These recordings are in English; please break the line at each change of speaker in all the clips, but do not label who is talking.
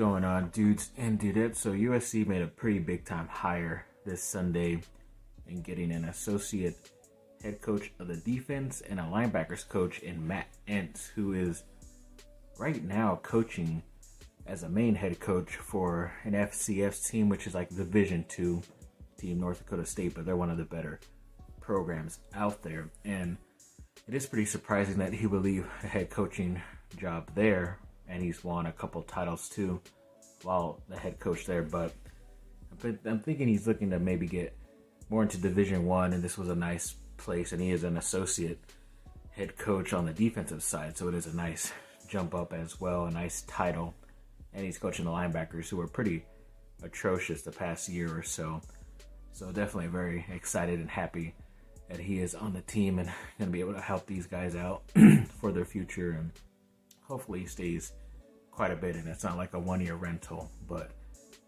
going on, dudes and dudettes? So USC made a pretty big time hire this Sunday in getting an associate head coach of the defense and a linebackers coach in Matt Entz, who is right now coaching as a main head coach for an FCS team, which is like the Division II team, North Dakota State, but they're one of the better programs out there. And it is pretty surprising that he would leave a head coaching job there, and he's won a couple titles too while the head coach there. But I'm thinking he's looking to maybe get more into Division I, and this was a nice place, and he is an associate head coach on the defensive side, so it is a nice jump up as well, a nice title. And he's coaching the linebackers, who were pretty atrocious the past year or so. So definitely very excited and happy that he is on the team and going to be able to help these guys out for their future. And hopefully he stays quite a bit, and it's not like a one-year rental. But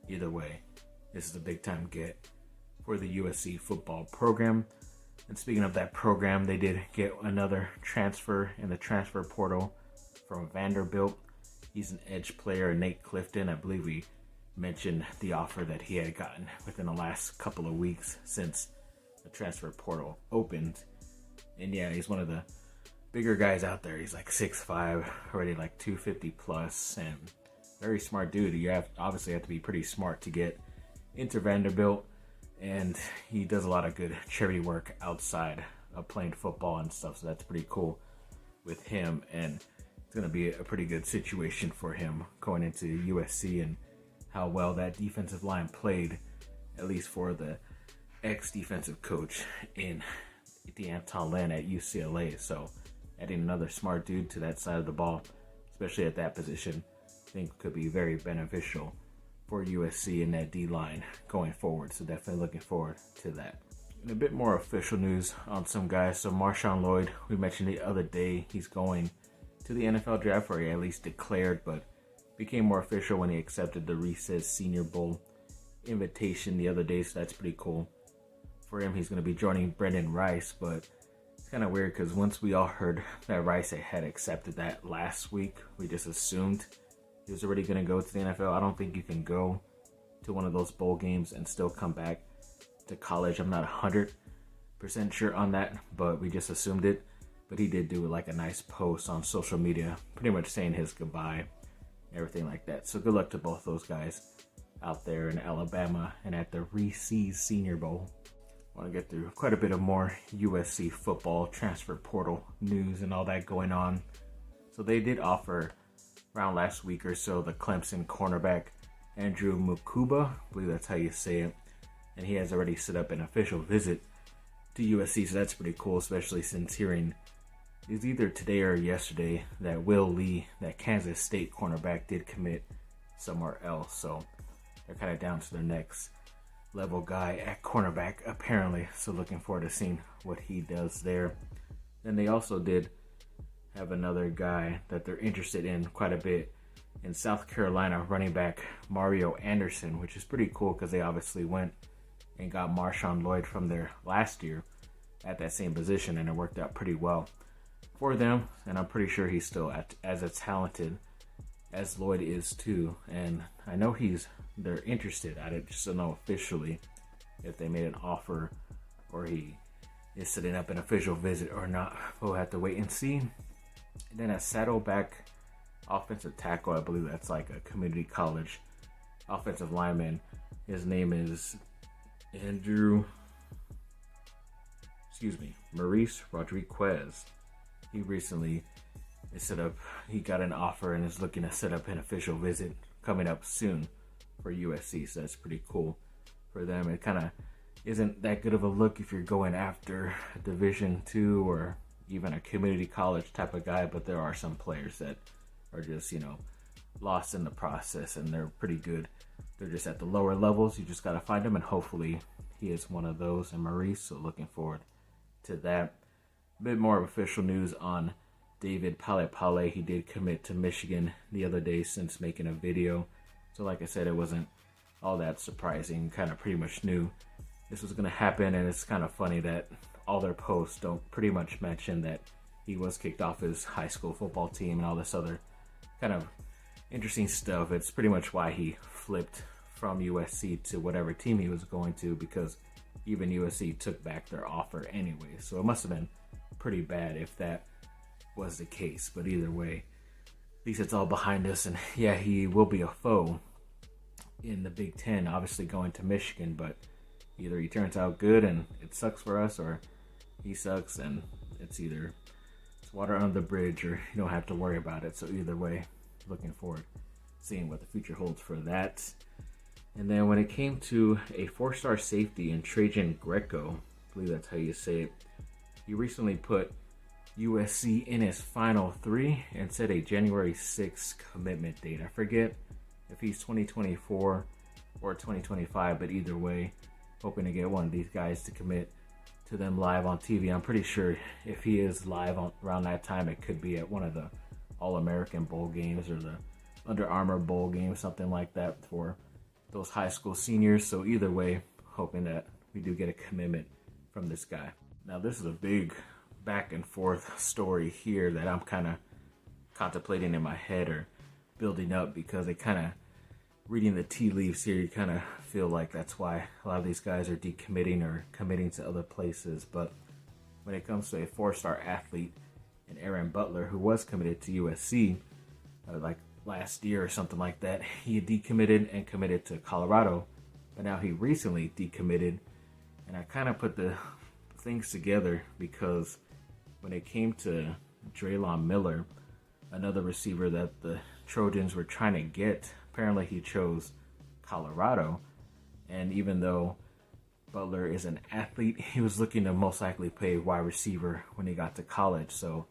either way, this is a big-time get for the USC football program. And speaking of that program, they did get another transfer in the transfer portal from Vanderbilt. He's an edge player, Nate Clifton. I believe we mentioned the offer that he had gotten within the last couple of weeks since the transfer portal opened. And yeah, he's one of the bigger guys out there. He's like 6'5", already like 250 plus, and very smart dude. You obviously have to be pretty smart to get into Vanderbilt, and he does a lot of good charity work outside of playing football and stuff, so that's pretty cool with him. And it's going to be a pretty good situation for him going into USC, and how well that defensive line played, at least for the ex-defensive coach in D'Anton Lynn at UCLA. So adding another smart dude to that side of the ball, especially at that position, I think could be very beneficial for USC in that D-line going forward. So definitely looking forward to that. And a bit more official news on some guys. So Marshawn Lloyd, we mentioned the other day, he's going to the NFL draft, or he at least declared, but became more official when he accepted the Reese's Senior Bowl invitation the other day, so that's pretty cool for him. He's going to be joining Brendan Rice, but it's kind of weird because once we all heard that Rice had accepted that last week, we just assumed he was already going to go to the NFL. I don't think you can go to one of those bowl games and still come back to college. I'm not 100% sure on that, but we just assumed it. But he did do like a nice post on social media, pretty much saying his goodbye, everything like that. So good luck to both those guys out there in Alabama and at the Reese's Senior Bowl. I want to get through quite a bit of more USC football transfer portal news and all that going on. So they did offer around last week or so the Clemson cornerback Andrew Mukuba, I believe that's how you say it, and he has already set up an official visit to USC, so that's pretty cool, especially since hearing is either today or yesterday that Will Lee, that Kansas State cornerback, did commit somewhere else. So they're kind of down to their next level guy at cornerback, apparently. So looking forward to seeing what he does there. Then they also did have another guy that they're interested in quite a bit in South Carolina, running back Mario Anderson, which is pretty cool because they obviously went and got Marshawn Lloyd from there last year at that same position, and it worked out pretty well for them, and I'm pretty sure he's still as talented as Lloyd is too. And I know they're interested at it, just to know officially if they made an offer or he is setting up an official visit or not. We'll have to wait and see. And then a Saddleback offensive tackle, I believe that's like a community college offensive lineman. His name is Maurice Rodriguez. He recently he got an offer and is looking to set up an official visit coming up soon for USC, so that's pretty cool for them. It kind of isn't that good of a look if you're going after a Division II or even a community college type of guy, but there are some players that are just, lost in the process, and they're pretty good. They're just at the lower levels. You just got to find them, and hopefully he is one of those, and Maurice, so looking forward to that. A bit more of official news on David Pale. He did commit to Michigan the other day since making a video. So like I said, it wasn't all that surprising. Kind of pretty much knew this was going to happen, and it's kind of funny that all their posts don't pretty much mention that he was kicked off his high school football team and all this other kind of interesting stuff. It's pretty much why he flipped from USC to whatever team he was going to, because even USC took back their offer anyway. So it must have been pretty bad if that was the case. But either way, at least it's all behind us. And yeah, he will be a foe in the Big Ten, obviously going to Michigan. But either he turns out good and it sucks for us, or he sucks and it's water under the bridge, or you don't have to worry about it. So either way, looking forward seeing what the future holds for that. And then when it came to a 4-star safety in Trajan Greco, I believe that's how you say it, he recently put USC in his final 3 and set a January 6th commitment date. I forget if he's 2024 or 2025, but either way, hoping to get one of these guys to commit to them live on TV. I'm pretty sure if he is live around that time, it could be at one of the All-American Bowl games or the Under Armour Bowl game, something like that for those high school seniors. So either way, hoping that we do get a commitment from this guy. Now this is a big back and forth story here that I'm kind of contemplating in my head or building up, because they kind of, reading the tea leaves here, you kind of feel like that's why a lot of these guys are decommitting or committing to other places. But when it comes to a 4-star athlete in Aaron Butler, who was committed to USC like last year or something like that, he decommitted and committed to Colorado, but now he recently decommitted. And I kind of put the things together, because when it came to Draylon Miller, another receiver that the Trojans were trying to get, apparently he chose Colorado. And even though Butler is an athlete, he was looking to most likely play wide receiver when he got to college. So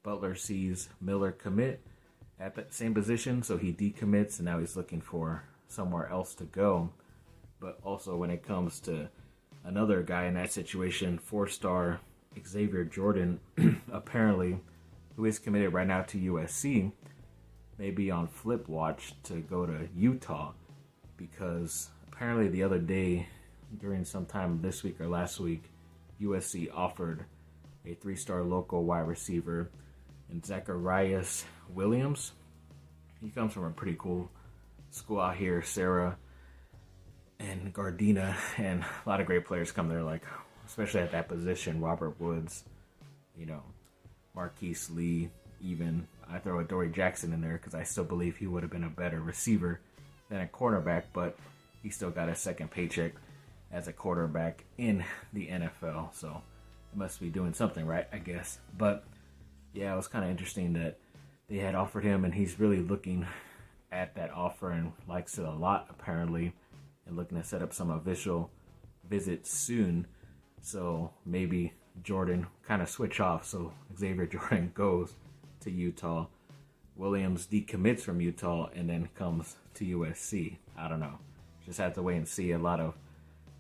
Butler sees Miller commit at that same position, so he decommits, and now he's looking for somewhere else to go. But also when it comes to another guy in that situation, 4-star Xavier Jordan, apparently, who is committed right now to USC, may be on flip watch to go to Utah, because apparently the other day, during some time this week or last week, USC offered a 3-star local wide receiver and Zacharias Williams. He comes from a pretty cool school out here, Sarah and Gardena, and a lot of great players come there, like especially at that position, Robert Woods, Marquise Lee, even I throw a Dory Jackson in there because I still believe he would have been a better receiver than a quarterback, but he still got a second paycheck as a quarterback in the NFL, so he must be doing something right, I guess. But yeah, it was kind of interesting that they had offered him, and he's really looking at that offer and likes it a lot, apparently, and looking to set up some official visits soon. So maybe Jordan kind of switch off, so Xavier Jordan goes to Utah, Williams decommits from Utah, and then comes to USC. I don't know. Just have to wait and see. A lot of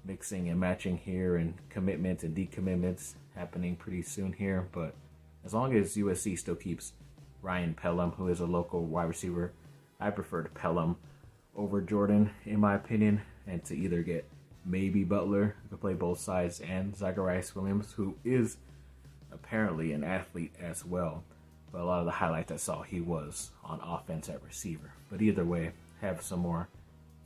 mixing and matching here, and commitments and decommitments happening pretty soon here. But as long as USC still keeps Ryan Pelham, who is a local wide receiver, I preferred Pelham over Jordan, in my opinion, and to either get maybe Butler, who can play both sides, and Zacharias Williams, who is apparently an athlete as well. But a lot of the highlights I saw, he was on offense at receiver. But either way, have some more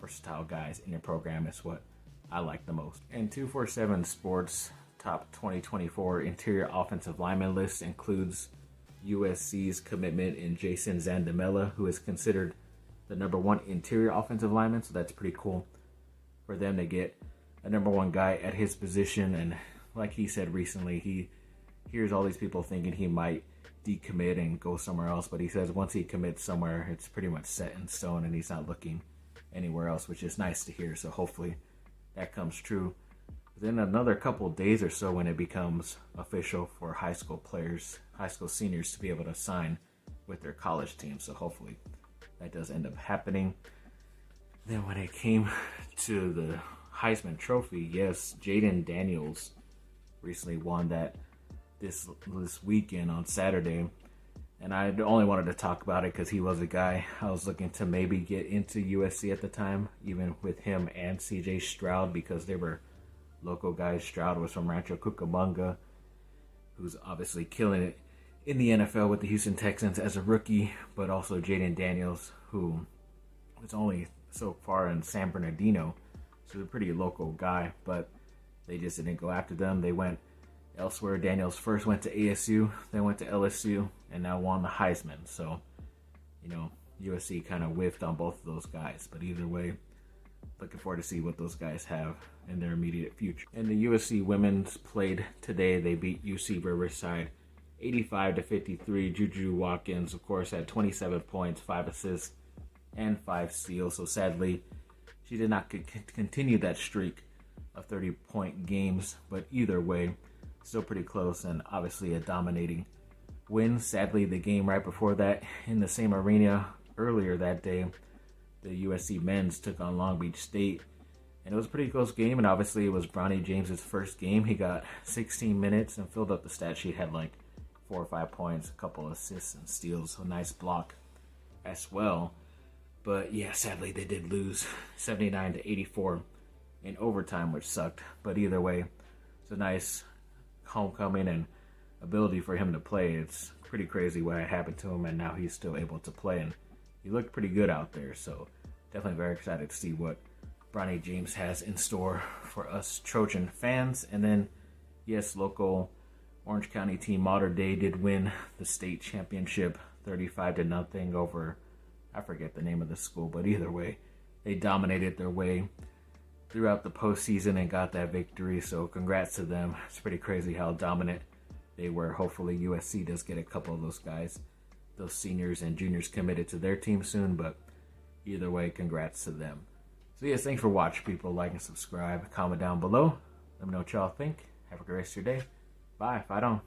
versatile guys in your program is what I like the most. And 247 Sports top 2024 interior offensive lineman list includes USC's commitment in Jason Zandamela, who is considered the #1 interior offensive lineman. So that's pretty cool for them to get a #1 guy at his position. And like he said recently, he hears all these people thinking he might decommit and go somewhere else, but he says once he commits somewhere, it's pretty much set in stone and he's not looking anywhere else, which is nice to hear. So hopefully that comes true within another couple of days or so, when it becomes official for high school players, high school seniors, to be able to sign with their college team. So hopefully that does end up happening. Then when it came to the Heisman Trophy, yes, Jaden Daniels recently won that this weekend on Saturday, and I only wanted to talk about it because he was a guy I was looking to maybe get into USC at the time, even with him and CJ Stroud, because they were local guys. Stroud was from Rancho Cucamonga, who's obviously killing it in the NFL with the Houston Texans as a rookie, but also Jaden Daniels, who who was only so far in San Bernardino, so a pretty local guy, but they just didn't go after them. They went elsewhere. Daniels first went to ASU, then went to LSU, and now won the Heisman. So, USC kind of whiffed on both of those guys. But either way, looking forward to see what those guys have in their immediate future. And the USC women's played today. They beat UC Riverside 85-53. Juju Watkins, of course, had 27 points, 5 assists, and 5 steals. So sadly, she did not continue that streak of 30-point games. But either way, still pretty close and obviously a dominating win. Sadly, the game right before that in the same arena earlier that day, the USC men's took on Long Beach State. And it was a pretty close game, and obviously it was Bronny James's first game. He got 16 minutes and filled up the stat sheet, had like 4 or 5 points, a couple assists and steals, so a nice block as well. But yeah, sadly they did lose 79-84 in overtime, which sucked. But either way, it's a nice homecoming and ability for him to play. It's pretty crazy what happened to him, and now he's still able to play, and he looked pretty good out there. So definitely very excited to see what Bronny James has in store for us Trojan fans. And then, yes, local Orange County team Mater Dei did win the state championship 35-0 over, I forget the name of the school, but either way, they dominated their way throughout the postseason and got that victory. So congrats to them. It's pretty crazy how dominant they were. Hopefully USC does get a couple of those guys, those seniors and juniors, committed to their team soon. But either way, congrats to them. So yes, thanks for watching, people. Like and subscribe. Comment down below. Let me know what y'all think. Have a great rest of your day. Bye. Fight on.